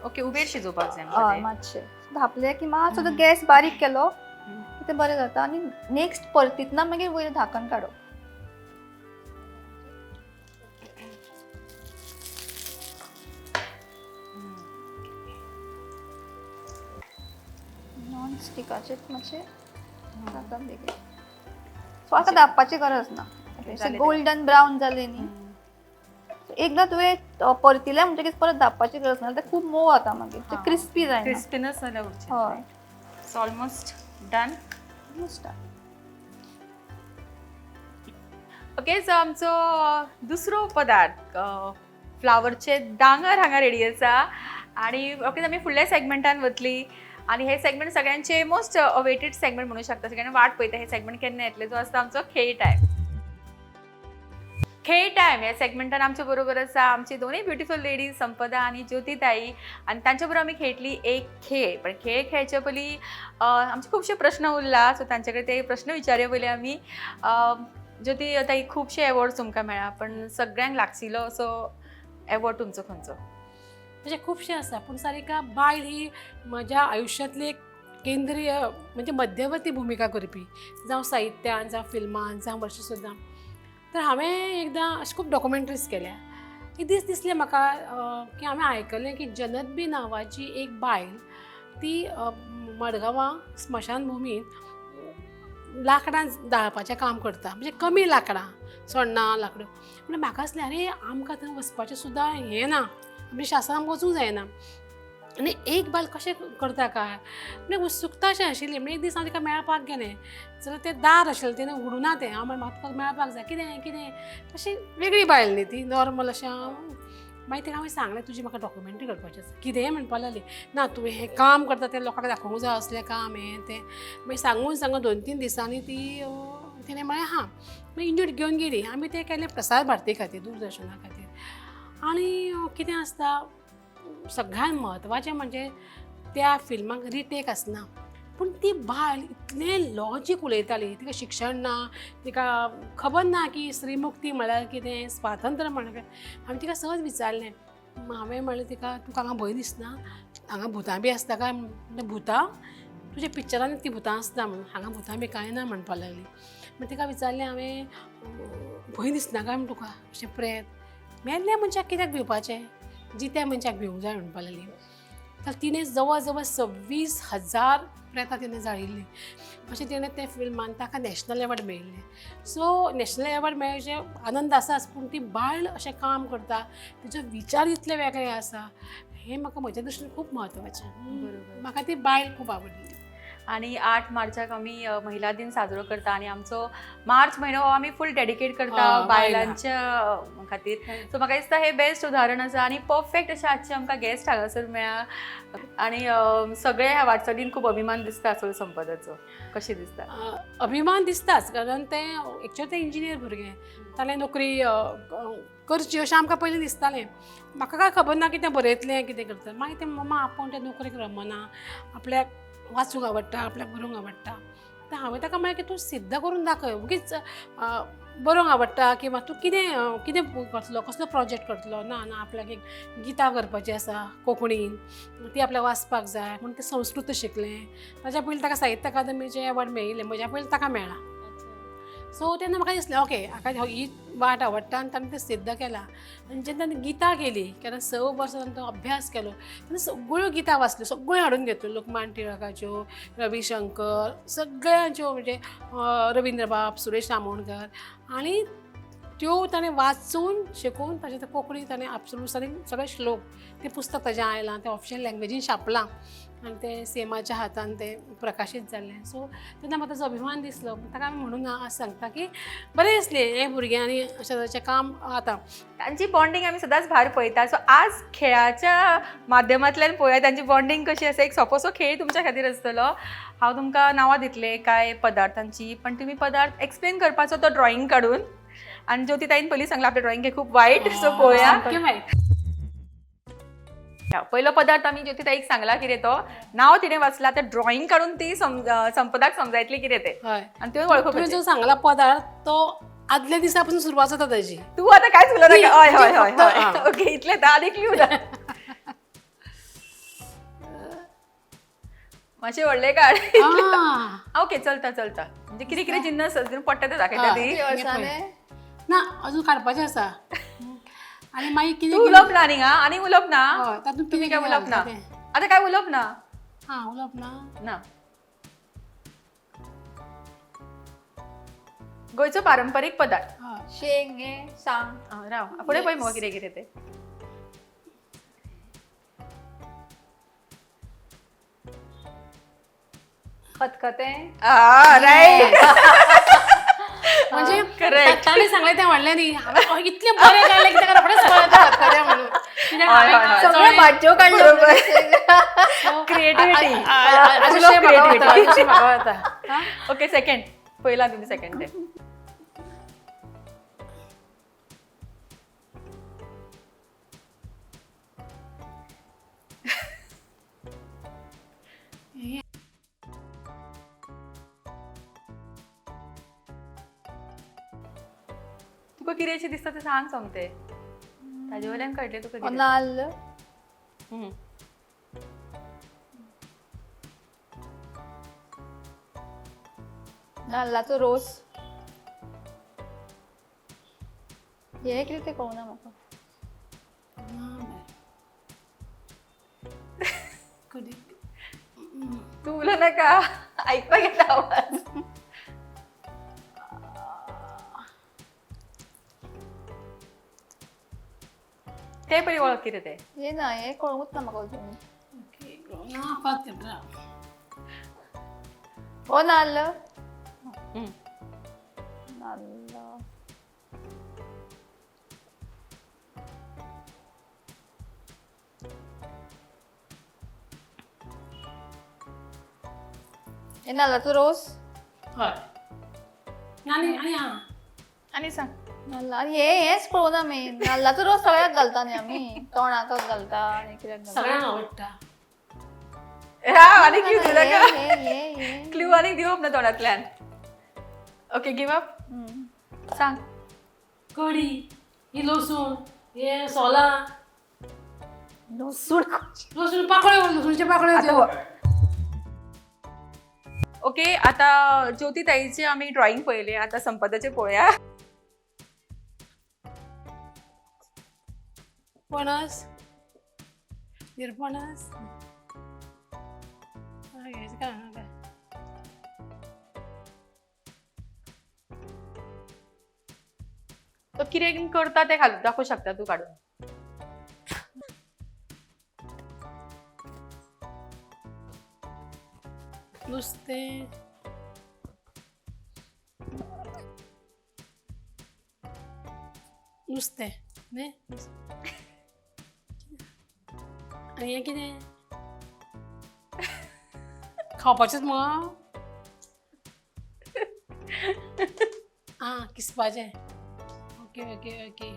ओके, उबेर शिजोवपाक जाय हय, आमकां तें. मातशें धापलें की मातसो तो गॅस बारीक केलो की तें बरें जाता. आनी नेक्स्ट परतीतना मागीर वयर धाकण काडप. नॉन स्टिकाचेर मातशें धाकण बेगीन. सो आतां धापपाची गरज ना. जालें गोल्डन ब्रावन जालें न्ही, एकदा तुवें परतिलें म्हणटकीच परत धापपाची गरज ना. तें खूब मोव जाता मागीर तें क्रिस्पी जायना. क्रिस्पीनस जाल्यार उरचें. हय, सो ऑलमोस्ट डन. मस्त. ओके सो आमचो दुसरो पदार्थ फ्लावरचे डांगर हांगा रेडी आसा आणि ओके आमी फुडल्या सेगमेंटान वतली आणि हे सेगमेंट सगळ्यांचे मोस्ट अवेटेड सेगमेंट म्हणू शकता सगळ्यांना वाट पळयता हे सेगमेंट केन्ना येतले जो आसता आमचो खेळ टायम. खेळ टायम ह्या सेगमेंटान आमच्या बरोबर आसा आमची दोनूय ब्युटिफूल लेडीज संपदा आणि ज्योती ताई आणि तांच्या बरोबर आमी खेळटली एक खेळ पण खेळ खेळच्या पयलीं आमचे खुबशे प्रश्न उरला सो तांचे कडेन ते प्रश्न विचारया पयलीं आमी ज्योती ताई खुबशे एवॉर्ड्स तुमकां मेळ्ळा पण सगळ्यांक लागशिल्लो असो एवॉर्ड तुमचो खंयचो? म्हणजे खूपशे आसा पूण सारिका बायल ही म्हज्या आयुश्यांतली एक केंद्रीय म्हणजे मध्यवर्ती भुमिका करपी जावं साहित्यान जावं फिल्मान जावं वर्ष सुद्दां. तर हांवें एकदां अशें खूब डॉक्युमेंटरीज केल्या. एक दीस दिसलें म्हाका की हांवें आयकलें की जनतबी नांवाची एक बायल ती मडगांवां स्मशान भुमीत लांकडां दाळपाचें काम करता म्हणजे कमी लांकडां सोण्णां लांकडां म्हणून म्हाका दिसलें अरे आमकां थंय वचपाचें सुद्दां हें ना म्हणजे शास्त्रांत वचूंक जायना आनी एक बायल कशें करता काय म्हणजे उत्सुकता अशें आशिल्ली म्हणजे एक दीस हांव तिका मेळपाक गेलें जाल्यार तें दार आशिल्लें तेणें उगडूना तें हांव म्हाका तुका मेळपाक जाय कितें कितें अशी वेगळी बायल न्ही ती नॉर्मल अशें मागीर तिका हांवें सांगलें तुजी म्हाका डॉक्युमेंटरी करपाची आसा कितें म्हणपाक लागली ना तुवें हें काम करता तें लोकांक दाखोवंक जाय असलें काम हें तें मागीर सांगून 2-3 दिसांनी ती तिणें म्हळें हां मागीर युनिट घेवन गेली आमी तें केलें प्रसार भारती खातीर दूरदर्शना खातीर आनी कितें आसता सगळ्यात म्हत्वाचें म्हणजे त्या फिल्माक रिटेक आसना पूण ती बायल इतलें लॉजीक उलयताली तिका शिक्षण ना तिका खबर ना की स्त्रीमुक्ती म्हळ्यार कितें स्वातंत्र्य म्हळ्यार कितें हांवें तिका सहज विचारलें हांवें म्हणलें तिका तुका हांगा भंय दिसना हांगा भुतां बी आसता काय म्हणजे भुतां तुज्या पिक्चरांनी ती भुतां आसता म्हणून हांगा भुतां बी कांय ना म्हणपाक लागली मागीर तिका विचारलें हांवें भंय दिसना काय म्हण तुका अशें प्रेत मेल्ल्या मनशाक कित्याक भिवपाचें जित्या मनशाक भिवूंक जाय म्हणपाक लागली तर तिणें जवळ जवळ 26,000 प्रेतां तिणें जाळिल्लीं अशें तिणें तें फिल्मान ताका नॅशनल एवॉर्ड मेळिल्लें सो नॅशनल एवॉर्ड मेळचे आनंद आसाच पूण ती बायल अशें काम करता तिचो विचार इतले वेगळे आसा हें म्हाका म्हज्या दृश्टीन खूब म्हत्वाचें म्हाका ती बायल खूब आवडली. आणि 8 मार्चाक आमी महिला दिन साजरो करता आणि आमचो मार्च महिनो आमी फूल डेडिकेट करता बायलांच्या खातीर सो म्हाका दिसता हे बेस्ट उदाहरण आसा आणि परफेक्ट अशें आजचे आमकां गेस्ट हांगासर मेळ्ळा आणि सगळे ह्या वाटचालीन खूब अभिमान दिसता आसलो संपदाचो कशें दिसता? अभिमान दिसताच कारण तें एक्चुअली तें इंजिनियर भुरगें ताणें नोकरी करची अशें आमकां पयलीं दिसतालें म्हाका काय खबर ना कितें बरयतलें कितें करता मागीर तें मम्मा आपूण तें नोकरेक रमना आपल्याक वाचूंक आवडटा आपल्याक बरोवंक आवडटा तर हांवें ताका म्हळें की तूं सिद्ध करून दाखय उगीच बरोवंक आवडटा किंवा तूं कितें कितें करतलो कसलो प्रोजेक्ट करतलो ना ना आपल्याक एक गितां करपाची आसा कोंकणीन ती आपल्याक वाचपाक जाय म्हणून तें संस्कृत शिकलें ताच्या पयलीं ताका साहित्य अकादमीचें एवॉर्ड मेळिल्लें म्हज्या पयलीं ताका मेळ्ळा सो तेन्ना म्हाका दिसलें ओके हाका ही वाट आवडटा आनी ताणें तें सिद्ध केलां आनी जेन्ना ताणें गितां केली कारण 6 वर्सां तो अभ्यास केलो तेन्ना सगळ्यो गितां वाचल्यो सगळ्यो हाडून घेतल्यो लोकमान्य टिळकाच्यो रविशंकर सगळ्यांच्यो म्हणजे रविंद्र बाब सुरेश रामोणकर आनी त्यो ताणें वाचून शिकून ताचे ते कोंकणी ताणें आपसूसांनी सगळे श्लोक तें पुस्तक ताजें आयलां तें ऑफिशियल लँग्वेजीन छापलां आनी तें सेमाच्या हातान तें प्रकाशीत जाल्लें सो तेन्ना म्हाका ताजो अभिमान दिसलो ताका हांवें म्हणून आज सांगता की बरें दिसलें हे भुरग्यांनी अशें तरेचें काम आतां तांची बॉन्डिंग आमी सदांच भायर पळयता सो आज खेळाच्या माध्यमांतल्यान पळोवया तांची बॉन्डिंग कशी आसा एक सोंपोसो खेळ तुमच्या खातीर आसतलो हांव तुमकां नांवां दितलें कांय पदार्थांची पण तुमी पदार्थ एक्सप्लेन करपाचो तो ड्रॉइंग काडून आणि ज्योती ताईन पयलीं सांगला आपलें ड्रॉइंग हे खूप वायट सो पळोवया सामकें वायट पहिलो पदार्थ आमी ज्योती ताईक सांगला कितें तो नांव तिणें वाचला तें ड्रॉइंग काडून ती संपदाक समजायतली कितें तें हय आनी तुवें वळखूंक तुवें जो सांगला पदार्थ तो आदल्या दिसा पासून सुरवात जाता ताजी तूं आतां कांयच उलोवं नाका हय हय हय हय हां. ओके इतलें धा आनी क्ल्यू ना मातशें व्हडलें काड ओके चलता चलता म्हणजे कितें कितें जिन्नस पडटा ते दाखयता ती ना अजून काडपाचें आसा आनी मागीर कितें तूं उलोवप ना न्ही आनी उलोवप ना हय तातूंत तुमी काय उलोवप ना तें. आतां काय उलोवप ना हां उलोवप ना ना गोंयचो पारंपारीक पदार्थ हय शेंग हें सांग राव फुडें पळय मुगो कितें कितें तें खतखतें रायट म्हणजे correct. ताणें सांगलें सांगले तें व्हडलें न्ही हांवें इतलें बरें काडलें की ताका रोखडेंच कळटा खरें म्हणून कित्याक हय, हय, हांवें हय. सगळ्यो भाज्यो काडल्यो क्रिएटिव्हिटी अशें म्हाका वता हा? ओके सेकंड पहिला तुम्ही सेकंड ते तुका कितें दिसता ते सांग सोमते ताजे वयल्यान कळटलें तुका कितें. नाल्ल हम्म. नाल्लाचो रोस हे कितें तें कळना म्हाका तू उलो नाका ऐकपाक येता आवाज. ते पयलीं वळख कितें तें. हे ना हे कळूंकच ना म्हाका अजून हो नाल्ल हम्म. नाल्ल हे नाल्लाचो रोस हय आनी आनी आं आनी सांग. नाल्ला आनी हेच कळूना मेन नाल्लाचो रोस सगळ्याक घालता न्ही आमी तोंडाकच घालता आनी कित्याक घालता सगळ्यांक आवडटा आनी क्लू दिला का हे क्लू आनी दिवप ना तोंडांतल्यान. ओके गिव अप सांग. कडी ही लसूण हे सोलां लसूण लसूण पाकळ्यो लसूणचे पाकळ्यो त्यो ओके आता ज्योती ताईचे आम्ही ड्रॉइंग पळयले आता संपदाचे पळोवया. पणस निरपणस हेच काय हांगा तो कितें करता ते घालून दाखवू शकता तू काढून. नुस्तें नुस्तें न्ही आनी हें कितें खावपाचेंच मुगो आं किसपाचें ओके ओके ओके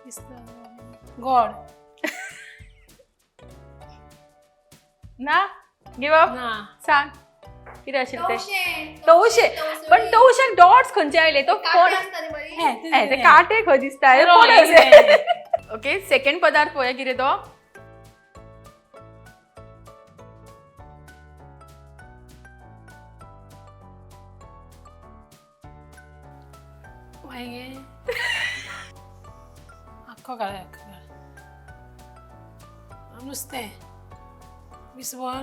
किसता गोड ना गिव अप ना सांग कितें आशिल्लें तें. तवशे पण तवशाक डॉट्स खंयचे आयले तो कोण ते काटे खंय दिसता हे कोण अशे. ओके सेकंड पदार्थ पळोवया कितें तो. वांयगें आख्खो घाल आख्खो घाल नुस्तें विसवण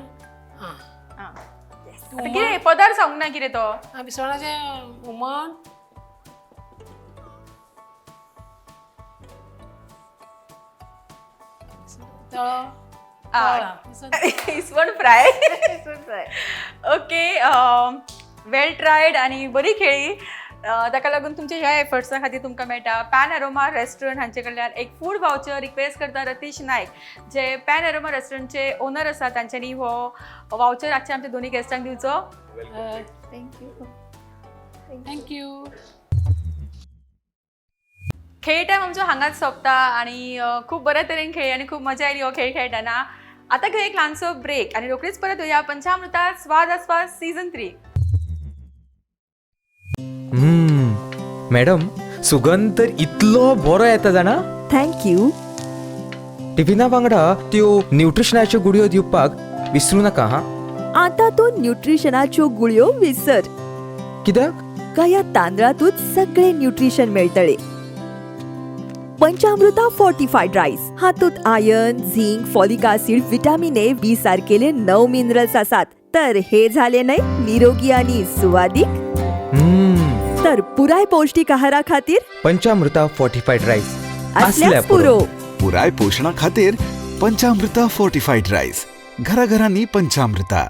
आं आं. आता कितें पदार्थ सांगूंक ना कितें तो. विसवणाचें हुमण तळो इसवण फ्राय. ओके वेल ट्रायड आणि बरी खेळी. ताका लागून तुमच्या ह्या एफर्ट्सा खातीर तुमकां मेळटा पॅन एरोमा रेस्टॉरंट हांचे कडल्यान एक फूड वाउचर रिक्वेस्ट करता रतीश नायक जे पॅन एरोमा रेस्टॉरंटचे ओनर आसा तांच्यांनी हो वाउचर आजच्या आमच्या दोन्ही गेस्टांक दिवचो. थँक्यू थँक्यू खेळ टायम आमचो हांगाच सोंपता आणि खूप बऱ्या तरेन खेळ्ळी आणि खूप मजा आयली हो खेळ खेळटना. आता घेऊ एक ल्हानसो ब्रेक आणि रोखडीच परत येऊया पंचामृता स्वाद आस्वाद सीझन 3. मॅडम सुगंध तर इतलो बरो येता जाणा. थँक्यू. टिफिना वांगडा त्यो न्यूट्रिशनाच्यो गुडयो दिवपाक विसरू नाका हा. आता तो न्यूट्रिशनाच्यो गुळयो विसर कित्याक का या तांदळातूच सगळे न्यूट्रिशन मेळटले. पंचामृता फोर्टिफाईड राईस हातूंत iron zinc folic acid vitamin A B सारकेले 9 मिनरल्स आसात. तर हे झाले नाही निरोगी आणि सुवादिक. तर पुराय पौष्टिक आहारा खातीर पंचामृता फोर्टिफाईड राईस असल्यास पुरो. पुराय पोषणा खातीर पंचामृता फोर्टिफाईड राईस घराघरांनी पंचामृता.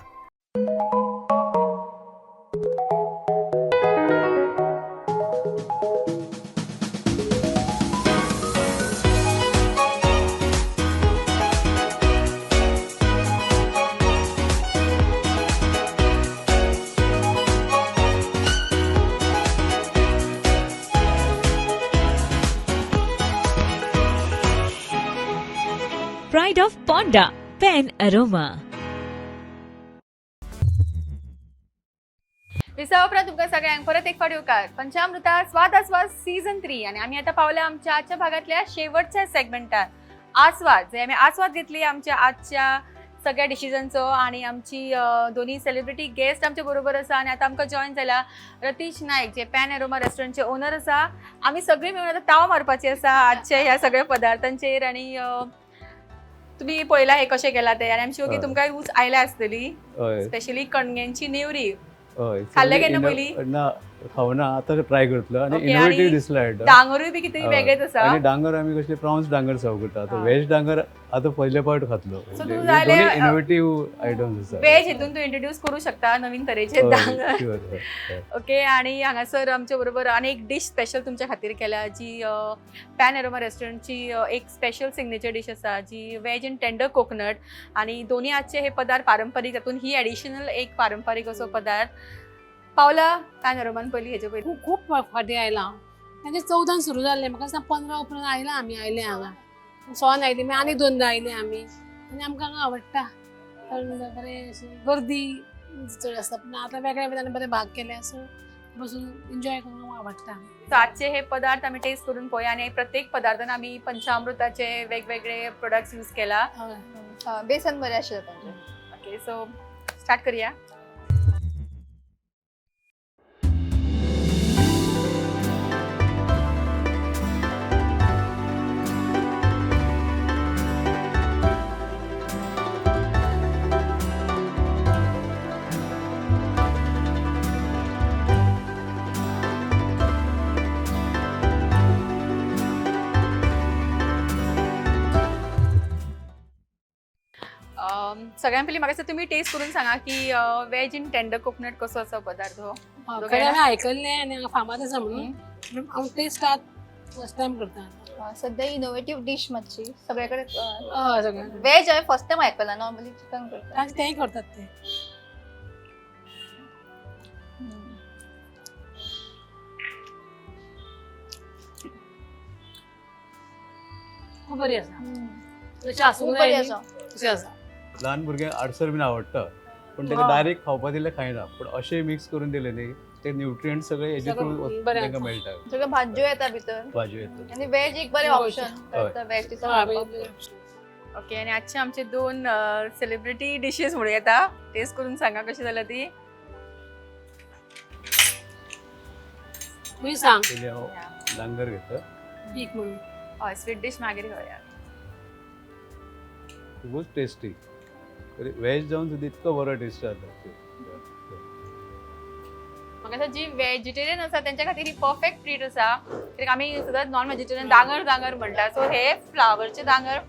side of Ponda Pen Aroma. विसावा तुमकां सगळ्यांक परत एक फावट येवकार पंचामृता स्वाद आस्वाद सीझन 3 आणि आम्ही आता पावल्या आमच्या आजच्या भागातल्या शेवटच्या सेगमेंटात आस्वाद जे आम्ही आस्वाद घेतली आमच्या आजच्या सगळ्या डिशिजनचो आणि आमची दोन्ही सेलिब्रिटी गेस्ट आमच्या बरोबर आसा आणि आता आमकां जॉईन जाला रतीश नायक जे पॅन एरोमा रेस्टॉरंटचे ओनर आसा. आम्ही सगळी मेळून आता ताव मारपाची आसा आजच्या ह्या सगळ्या पदार्थांचेर आणि तुम्ही पळयला हे कशें केला ते आणि आमची ओके तुमकां रूच आयल्या आसतली स्पेशली कणग्यांची नेवरी खाल्ले केन्ना पयली ना खावना आता ट्राय करतलो आणि Okay, इनोवेटिव्ह आणि दिसला आयटम डांगरूय बी कितें वेगळेच आसा आणि डांगर आम्ही कसले प्रॉन्स डांगर सर्व करता आता हा. व्हेज डांगर आता पहिले पावट खातलो So तू जाले, इनोवेटिव्ह आयटम्स आसा वेज हितून तू इंट्रोड्यूस करू शकता नवीन तरेचे डांगर Sure. ओके आणि हांगासर आमच्या बरोबर आनी एक डिश स्पेशल तुमच्या खातीर केल्या जी पॅन एरोमा रेस्टॉरंटची एक स्पेशल सिग्नेचर डिश आसा जी वेज इन टेंडर कोकोनट आणि दोन्ही आजचे हे पदार्थ पारंपरीक तातून ही एडिशनल एक पारंपरीक असो पदार्थ पावला पॅन एरोमान पयली हेजे पयली खूप खूप फाटी आयला म्हणजे 14 सुरू जाल्लें म्हाका दिसता 15 उपरांत आयला आमी आयले हांगा सोन आयली मागीर आनी 2दा आयले आमी आनी आमकां हांगा आवडटा कारण बरें अशें गर्दी चड आसता पूण आतां वेगळे वेगळे बरे भाग केले सो बसून एन्जॉय करूंक आवडटा. सो आजचे हे पदार्थ आम्ही टेस्ट करून पळोवया आणि प्रत्येक पदार्थान आम्ही पंचामृताचे वेगवेगळे प्रोडक्ट्स यूज केला. बेसन बरें आशिल्लें तांचें. ओके सो स्टार्ट करूया. सगळ्यां पयलीं म्हाका दिसता तुम्ही टेस्ट करून सांगा की वेज इन टेंडर कोकोनट कसो आसा पदार्थ हो. खरें हांवें आयकल्लें आनी हांगा फामाद आसा म्हणून हांव टेस्ट फर्स्ट टायम करता. सध्या इनोवेटिव्ह डिश मातशी सगळे कडेन सगळ्यांक वेज हांवें फर्स्ट टायम आयकलां नॉर्मली चिकन करता. तांचे तेंय करतात ते खूब बरी आसा तशें आसूंक खूब बरी जाय आसा. तशें आसा. लहान भुरग्यांक आडसर बीन आवडटा पण ताका हा. डायरेक्ट खावपा दिले खायना पण अशें मिक्स करून दिले न्ही ते न्यूट्रियंट सगळे हेजे सगळं थ्रू बरें तांकां आसा. मेळटा सगळ्यो भाज्यो येता भितर भाजयो येतात आणि वेज एक बरें हय. ऑप्शन वेज ओके आणि आजचे आमचे 2 सेलिब्रिटी डिशेस म्हणून येता टेस्ट करून सांगा कशी जाल्या ती. मी सांग पयलीं हांव डांगर घेता पीक म्हणून हय स्वीट डिश मागीर घेवया. खूबच टेस्टी वेज जावन सुद्दां इतको बरो टेस्ट जाता म्हाका दिसता जी वेजिटेरियन आसा त्यांच्या खातीर ही परफेक्ट ट्रीट आसा कित्याक आमी सदांच नॉन वेजिटेरियन दांगर म्हणटा सो हे फ्लावरचे दांगर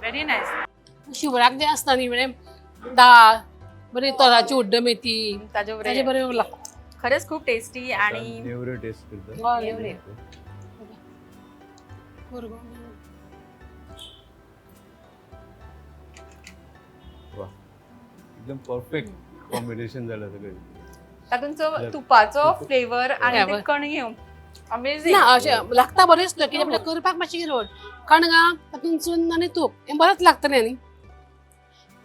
व्हेरी नायस. शिवराक जे आसता न्ही म्हणजे दाळ बरी तोराची उड्ड मेथी ताजे ताजे बरे बरे लागता. खरेंच खूप टेस्टी आणि नेवऱ्यो टेस्ट करता नेवऱ्यो. वा एकदम परफेक्ट कॉम्बिनेशन जालें सगळें तातूंचो तुपाचो फ्लेवर आणि ते Flavor. कणग्यो अमेझिंग. ना अशें लागता बरेंच कितें म्हणल्यार करपाक मातशी गिरोड कणगां तातूंत चून आनी तूप हें बरेंच लागतलें न्ही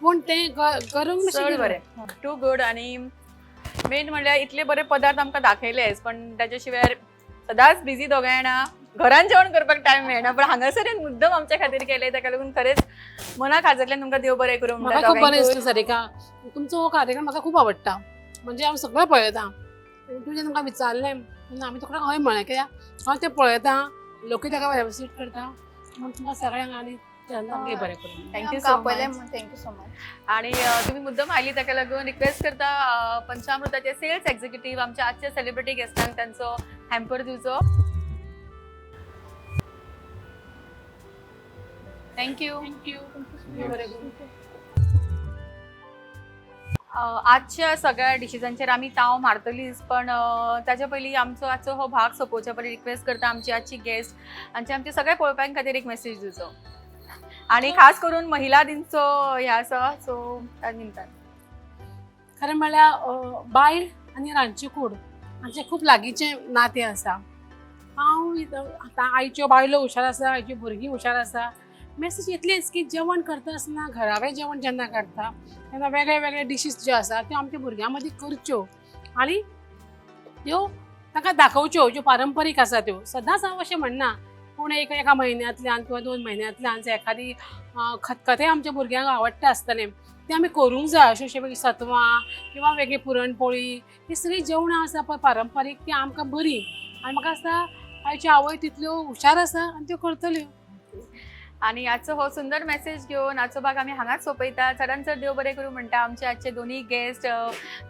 पूण तें करूंक मातशें चड गिरोड. बरें टू गुड आणि मेन म्हणल्यार इतले बरे पदार्थ आमकां दाखयलेच पण ताच्या शिवाय सदांच बिझी दोगांय जाणां घरान जेवण करपाक टायम मेळना पण हांगासर मुद्दम आमच्या खातीर केले ताका लागून खरेंच मना खाजतल्यान तुमकां देव बरें करूं म्हाका खूब बरें दिसता सारिका तुमचो हो कार्यक्रम म्हाका खूब आवडटा म्हणजे हांव सगळें पळयतां तुवें जेन्ना म्हाका विचारलें तेन्ना हांवें तुका हय म्हळें कित्याक हांव तें पळयतां लोकूय ताका विजीट करता म्हूण तुमकां सगळ्यांक आनी देव बरें करूं. Thank you so much. Thank you so much. आणि तुम्ही मुद्दम आयली ताका लागून रिक्वेस्ट करता पंचामृताचे सेल्स एक्झिक्युटिव्ह आमच्या आजच्या सेलिब्रिटी गेस्टांक त्यांचो हॅम्पर दिवचो. थँक्यू. आजच्या सगळ्या डिशिसांचेर आमी ताव मारतलीच पण ताच्या पयलीं आमचो आजचो हो भाग सोंपोवच्या पयलीं रिक्वेस्ट करता आमची आजची गेस्ट आमचे सगळे पळोवप्यां खातीर एक मेसेज दिवचो आणि खास करून महिला दिनचो हे आसा सो त्या निमतान खरें म्हणल्यार बायल आनी रांदची कूड हांचे खूब लागींचे नातें आसा. हांव आतां आयच्यो बायलो हुशार आसा आयची भुरगीं हुशार आसा मेसेज इतलीच की जेवण करता आसतना घरावें जेवण जेन्ना करता तेन्ना वेगळे वेगळे डिशीज ज्यो आसा त्यो आमच्या भुरग्यां मदीं करच्यो आनी त्यो ताका दाखोवच्यो ज्यो पारंपारीक आसा त्यो. सदांच हांव अशें म्हणना, पूण एका म्हयन्यांतल्यान किंवा 2 म्हयन्यांतल्यान जर एखादी खतखतें आमच्या भुरग्यांक आवडटा आसतलें तें आमी करूंक जाय. अशें वेगळी सत्वां किंवा वेगळी पुरणपोळी ही सगळी जेवणां आसा पळय पारंपारीक ती आमकां बरी. आनी म्हाका दिसता आयच्यो आवय तितल्यो हुशार आसा आनी त्यो करतल्यो. आणि आजचो हो सुंदर मेसेज घेऊन आजचो भाग आम्ही हांगाच सोंपयता. चडान चड देव बरें करूं म्हणटा आमचे आजचे दोन्ही गेस्ट.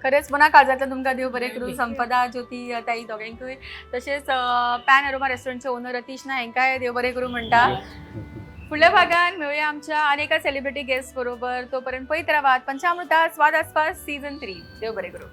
खरेंच मना काळजांतल्यान तुमकां देव बरें करूं. संपदा, ज्योती, ताई दोगांयकूय. तशेंच पॅन अरोमा रेस्टॉरंटचे ओनर रतीश ना हेंकाय देव बरें करूं म्हणटा. फुडल्या भागात मेळुया आमच्या अनेका सेलिब्रिटी गेस्ट बरोबर. तोपर्यंत पळयत रावात पंचामृता स्वाद आस्वाद सीझन 3. देव बरें करूं.